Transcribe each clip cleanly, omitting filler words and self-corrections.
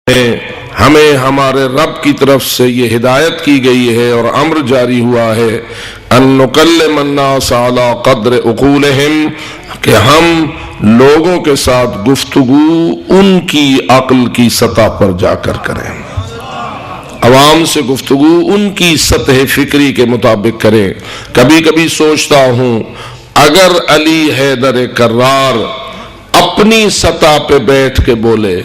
ہمیں ہمارے رب کی طرف سے یہ ہدایت کی گئی ہے اور امر جاری ہوا ہے ان نکلم الناس علی قدر عقولہم، کہ ہم لوگوں کے ساتھ گفتگو ان کی عقل کی سطح پر جا کر کریں، عوام سے گفتگو ان کی سطح فکری کے مطابق کریں۔ کبھی کبھی سوچتا ہوں اگر علی حیدر کرار اپنی سطح پہ بیٹھ کے بولے،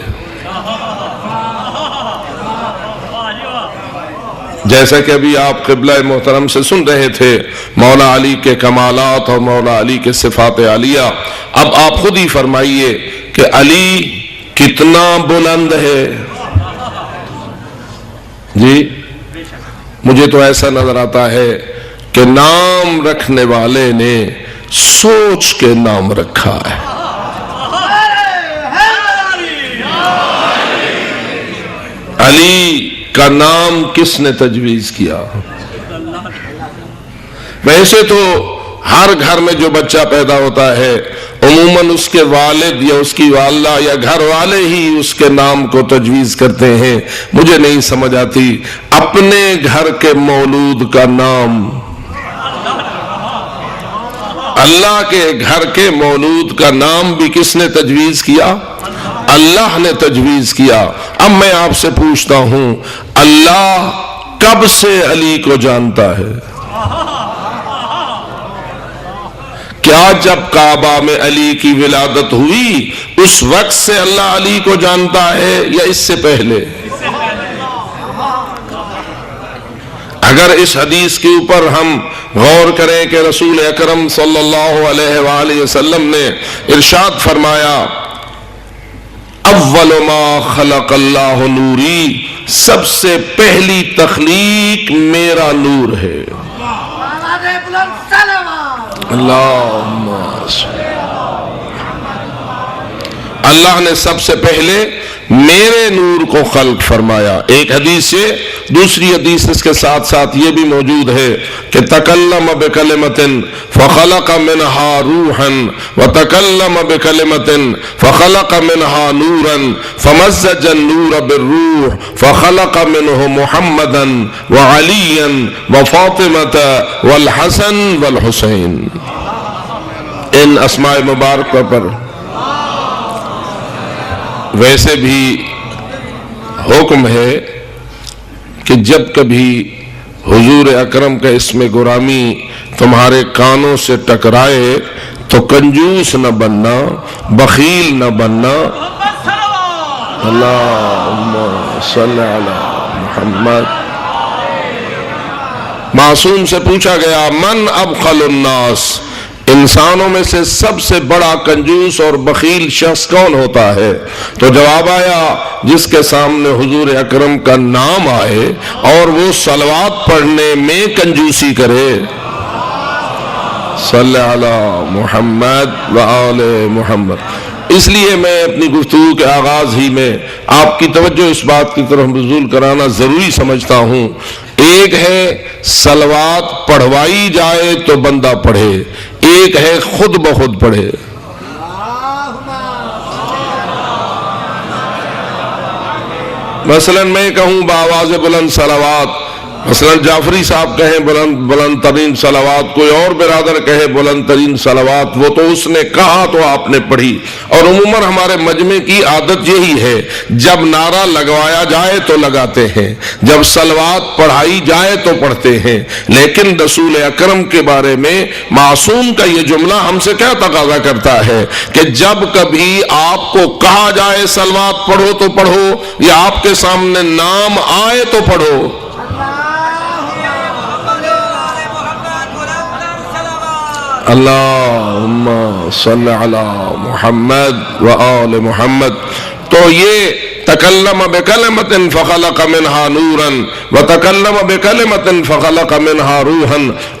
جیسا کہ ابھی آپ قبلہ محترم سے سن رہے تھے مولا علی کے کمالات اور مولا علی کے صفات عالیہ، اب آپ خود ہی فرمائیے کہ علی کتنا بلند ہے۔ جی مجھے تو ایسا نظر آتا ہے کہ نام رکھنے والے نے سوچ کے نام رکھا ہے۔ علی کا نام کس نے تجویز کیا؟ ویسے تو ہر گھر میں جو بچہ پیدا ہوتا ہے عموماً اس کے والد یا اس کی والدہ یا گھر والے ہی اس کے نام کو تجویز کرتے ہیں۔ مجھے نہیں سمجھ آتی اپنے گھر کے مولود کا نام، اللہ کے گھر کے مولود کا نام بھی کس نے تجویز کیا؟ اللہ نے تجویز کیا۔ اب میں آپ سے پوچھتا ہوں اللہ کب سے علی کو جانتا ہے؟ کیا جب کعبہ میں علی کی ولادت ہوئی اس وقت سے اللہ علی کو جانتا ہے یا اس سے پہلے؟ اگر اس حدیث کے اوپر ہم غور کریں کہ رسول اکرم صلی اللہ علیہ وآلہ وسلم نے ارشاد فرمایا اول ما خلق اللہ نوری، سب سے پہلی تخلیق میرا نور ہے۔ اللہ نے سب سے پہلے میرے نور کو خلق فرمایا۔ ایک حدیث سے دوسری حدیث اس کے ساتھ ساتھ یہ بھی موجود ہے کہ تکلم بکلمۃ فخلق منها روحا وتکلم بکلمۃ فخلق منها نورا فمزج النور بالروح فخلق منه محمدا وعليا وفاطمة والحسن والحسین۔ ان اسماء مبارکہ پر ویسے بھی حکم ہے کہ جب کبھی حضور اکرم کا اسم گرامی تمہارے کانوں سے ٹکرائے تو کنجوس نہ بننا، بخیل نہ بننا۔ اللہم صلی علی محمد۔ معصوم سے پوچھا گیا من ابخل الناس، انسانوں میں سے سب سے بڑا کنجوس اور بخیل شخص کون ہوتا ہے؟ تو جواب آیا جس کے سامنے حضور اکرم کا نام آئے اور وہ صلوات پڑھنے میں کنجوسی کرے۔ صلی علی محمد وآل محمد۔ اس لیے میں اپنی گفتگو کے آغاز ہی میں آپ کی توجہ اس بات کی طرف مبذول کرانا ضروری سمجھتا ہوں، ایک ہے صلوات پڑھوائی جائے تو بندہ پڑھے، ایک ہے خود بخود پڑھے۔ مثلا میں کہوں بآواز بلند صلوات، مثلا جعفری صاحب کہیں بلند ترین صلوات، کوئی اور برادر کہے بلند ترین صلوات، وہ تو اس نے کہا تو آپ نے پڑھی۔ اور عموماً ہمارے مجمع کی عادت یہی ہے، جب نعرہ لگوایا جائے تو لگاتے ہیں، جب صلوات پڑھائی جائے تو پڑھتے ہیں۔ لیکن رسول اکرم کے بارے میں معصوم کا یہ جملہ ہم سے کیا تقاضا کرتا ہے کہ جب کبھی آپ کو کہا جائے صلوات پڑھو تو پڑھو، یا آپ کے سامنے نام آئے تو پڑھو۔ اللہم صلی علی محمد وآل محمد۔ تو یہ تکلم بکلمۃ فخلق منها نورا وتکلم بکلمۃ فخلق منها روحا،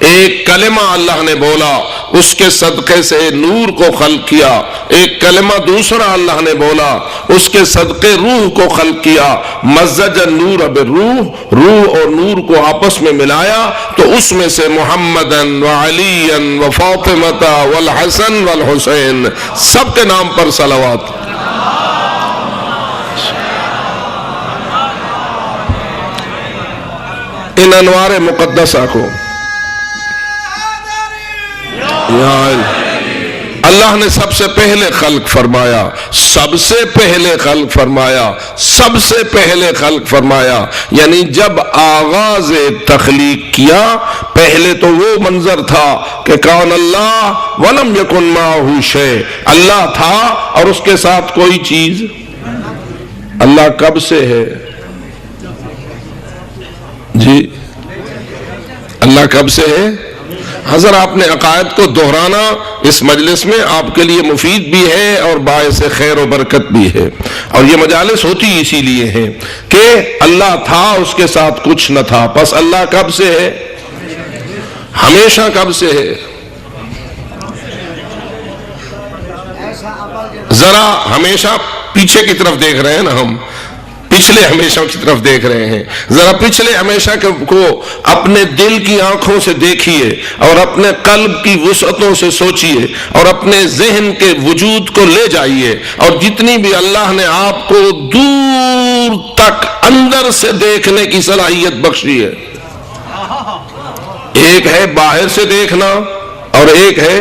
ایک کلمہ اللہ نے بولا اس کے صدقے سے نور کو خلق کیا، ایک کلمہ دوسرا اللہ نے بولا اس کے صدقے روح کو خلق کیا۔ مزج النور بالروح، روح اور نور کو آپس میں ملایا تو اس میں سے محمدا وعلیا وفاطمۃ والحسن والحسین، سب کے نام پر صلوات۔ ان انوار مقدسہ کو. اللہ نے سب سے پہلے خلق فرمایا، سب سے پہلے خلق فرمایا، سب سے پہلے خلق فرمایا، یعنی جب آغاز تخلیق کیا پہلے تو وہ منظر تھا کہ کون اللہ ولم یکن معہ شیء، اللہ تھا اور اس کے ساتھ کوئی چیز. اللہ کب سے ہے جی؟ اللہ کب سے ہے؟ حضر آپ نے عقائد کو دہرانا اس مجلس میں آپ کے لیے مفید بھی ہے اور باعث خیر و برکت بھی ہے، اور یہ مجالس ہوتی اسی لیے ہیں کہ اللہ تھا اس کے ساتھ کچھ نہ تھا. پس اللہ کب سے ہے؟ ہمیشہ. کب سے ہے؟ ذرا ہمیشہ پیچھے کی طرف دیکھ رہے ہیں نا، ہم پچھلے ہمیشہ کی طرف دیکھ رہے ہیں. ذرا پچھلے ہمیشہ کو اپنے دل کی آنکھوں سے دیکھیے اور اپنے قلب کی وسعتوں سے سوچیے اور اپنے ذہن کے وجود کو لے جائیے، اور جتنی بھی اللہ نے آپ کو دور تک اندر سے دیکھنے کی صلاحیت بخشی ہے. ایک ہے باہر سے دیکھنا اور ایک ہے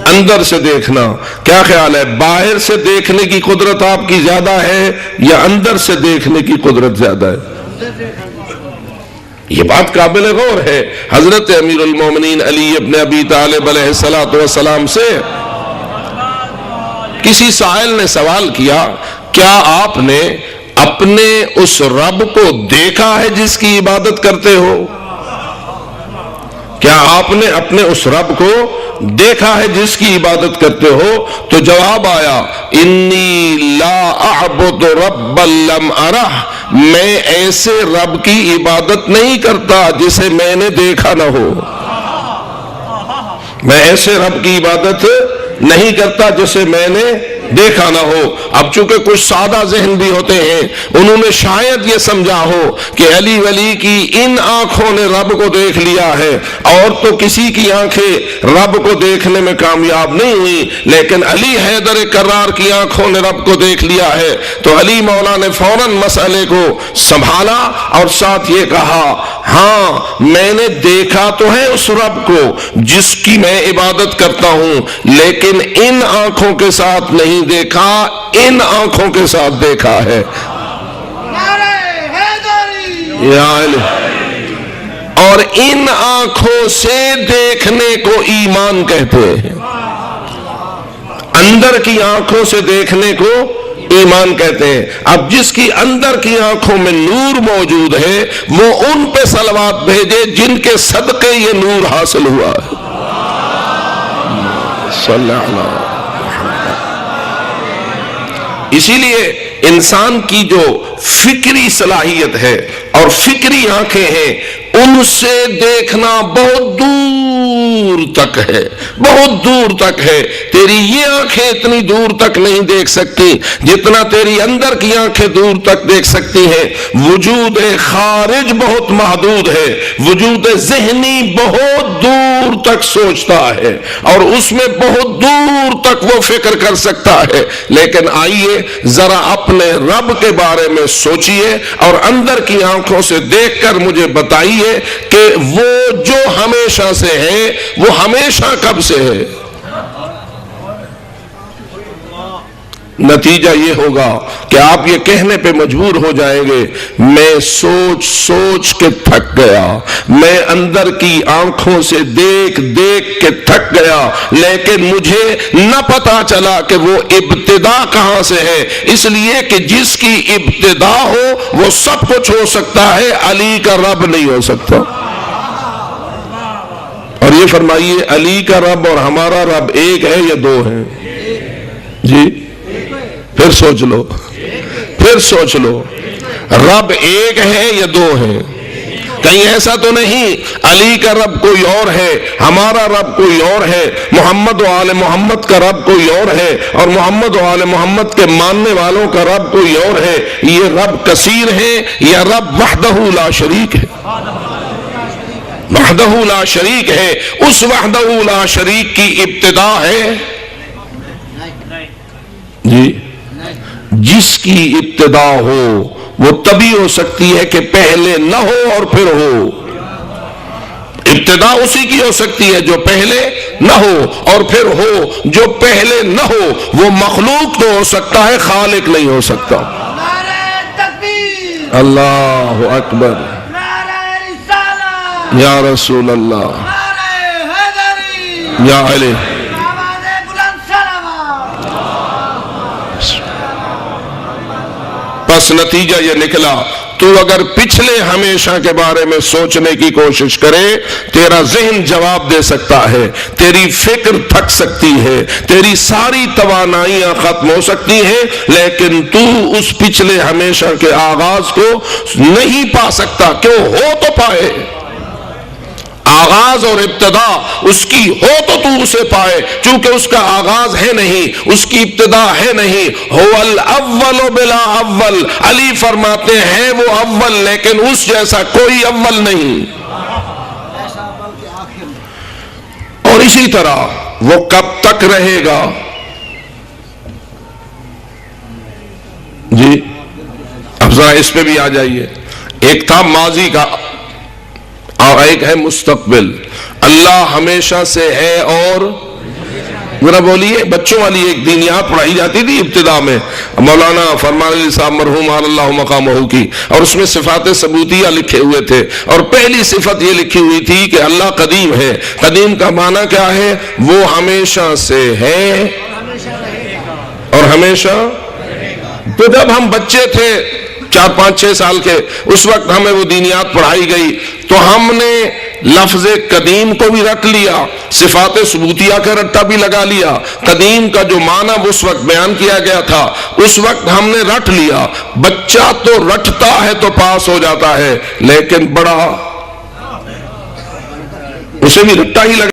اندر سے دیکھنا. کیا خیال ہے، باہر سے دیکھنے کی قدرت آپ کی زیادہ ہے یا اندر سے دیکھنے کی قدرت زیادہ ہے؟ یہ بات قابل غور ہے. حضرت امیر المومنین علی ابن ابی طالب علیہ السلام سے کسی سائل نے سوال کیا، کیا آپ نے اپنے اس رب کو دیکھا ہے جس کی عبادت کرتے ہو؟ کیا آپ نے اپنے اس رب کو دیکھا ہے جس کی عبادت کرتے ہو؟ تو جواب آیا، انی لا اعبد ربا لم ارہ، میں ایسے رب کی عبادت نہیں کرتا جسے میں نے دیکھا نہ ہو. میں ایسے رب کی عبادت نہیں کرتا جسے میں نے دیکھا نہ ہو. اب چونکہ کچھ سادہ ذہن بھی ہوتے ہیں، انہوں نے شاید یہ سمجھا ہو کہ علی ولی کی ان آنکھوں نے رب کو دیکھ لیا ہے، اور تو کسی کی آنکھیں رب کو دیکھنے میں کامیاب نہیں ہوئی، لیکن علی حیدر کرار کی آنکھوں نے رب کو دیکھ لیا ہے. تو علی مولا نے فوراً مسئلے کو سنبھالا اور ساتھ یہ کہا، ہاں میں نے دیکھا تو ہے اس رب کو جس کی میں عبادت کرتا ہوں، لیکن ان آنکھوں کے ساتھ نہیں دیکھا، ان آنکھوں کے ساتھ دیکھا ہے. اور ان آنکھوں سے دیکھنے کو ایمان کہتے ہیں. اندر کی آنکھوں سے دیکھنے کو ایمان کہتے ہیں. اب جس کی اندر کی آنکھوں میں نور موجود ہے وہ ان پہ صلوات بھیجے جن کے صدقے یہ نور حاصل ہوا ہے. صلی اللہ علیہ وسلم. اسی لیے انسان کی جو فکری صلاحیت ہے اور فکری آنکھیں ہیں، ان سے دیکھنا بہت دور تک ہے، بہت دور تک ہے. تیری یہ آنکھیں اتنی دور تک نہیں دیکھ سکتی جتنا تیری اندر کی آنکھیں دور تک دیکھ سکتی ہیں. وجود خارج بہت محدود ہے، وجود ذہنی بہت دور تک سوچتا ہے اور اس میں بہت دور تک وہ فکر کر سکتا ہے. لیکن آئیے ذرا اپنے رب کے بارے میں سوچئے اور اندر کی آنکھوں سے دیکھ کر مجھے بتائیے کہ وہ جو ہمیشہ سے ہے وہ ہمیشہ کب سے ہے. نتیجہ یہ ہوگا کہ آپ یہ کہنے پہ مجبور ہو جائیں گے، میں سوچ سوچ کے تھک گیا، میں اندر کی آنکھوں سے دیکھ دیکھ کے تھک گیا، لیکن مجھے نہ پتا چلا کہ وہ ابتدا کہاں سے ہے. اس لیے کہ جس کی ابتدا ہو وہ سب کچھ ہو سکتا ہے، علی کا رب نہیں ہو سکتا. اور یہ فرمائیے، علی کا رب اور ہمارا رب ایک ہے یا دو ہیں؟ جی پھر سوچ لو، پھر سوچ لو، رب ایک ہے یا دو ہیں؟ کہیں ایسا تو نہیں علی کا رب کوئی اور ہے، ہمارا رب کوئی اور ہے، محمد و آل محمد کا رب کوئی اور ہے، اور محمد و آل محمد کے ماننے والوں کا رب کوئی اور ہے. یہ رب کثیر ہے یا رب وحدہ لا شریک ہے؟ وحدہ لا شریک ہے. اس وحدہ لا شریک کی ابتدا ہے جی جس کی ابتدا ہو وہ تبھی ہو سکتی ہے کہ پہلے نہ ہو اور پھر ہو. ابتدا اسی کی ہو سکتی ہے جو پہلے نہ ہو اور پھر ہو. جو پہلے نہ ہو وہ مخلوق تو ہو سکتا ہے، خالق نہیں ہو سکتا. اللہ اکبر، یا رسول اللہ، یا علی. بس نتیجہ یہ نکلا، تو اگر پچھلے ہمیشہ کے بارے میں سوچنے کی کوشش کرے تیرا ذہن جواب دے سکتا ہے، تیری فکر تھک سکتی ہے، تیری ساری توانائیاں ختم ہو سکتی ہیں، لیکن تو اس پچھلے ہمیشہ کے آغاز کو نہیں پا سکتا. کیوں؟ ہو تو پائے. آغاز اور ابتدا اس کی ہو تو اسے پائے، چونکہ اس کا آغاز ہے نہیں، اس کی ابتدا ہے نہیں. هو الاول بلا اول، علی فرماتے ہیں وہ اول لیکن اس جیسا کوئی اول نہیں. اور اسی طرح وہ کب تک رہے گا؟ جی اب ذرا اس پہ بھی آ جائیے. ایک تھا ماضی کا اور ایک ہے مستقبل. اللہ ہمیشہ سے ہے اور ذرا بولیے. بچوں والی ایک دینیات پڑھائی جاتی تھی ابتدا میں، مولانا فرمان علی صاحب مرحوم اللہ مقامہ کی، اور اس میں صفات ثبوتیہ لکھے ہوئے تھے، اور پہلی صفت یہ لکھی ہوئی تھی کہ اللہ قدیم ہے. قدیم کا معنی کیا ہے؟ وہ ہمیشہ سے ہے اور ہمیشہ. تو جب ہم بچے تھے 4-5-6 سال کے، اس وقت ہمیں وہ دینیات پڑھائی گئی تو ہم نے لفظ قدیم کو بھی رٹ لیا، صفات ثبوتیہ کا رٹا بھی لگا لیا. قدیم کا جو معنی اس وقت بیان کیا گیا تھا اس وقت ہم نے رٹ لیا. بچہ تو رٹتا ہے تو پاس ہو جاتا ہے، لیکن بڑا اسے بھی رٹا ہی لگا.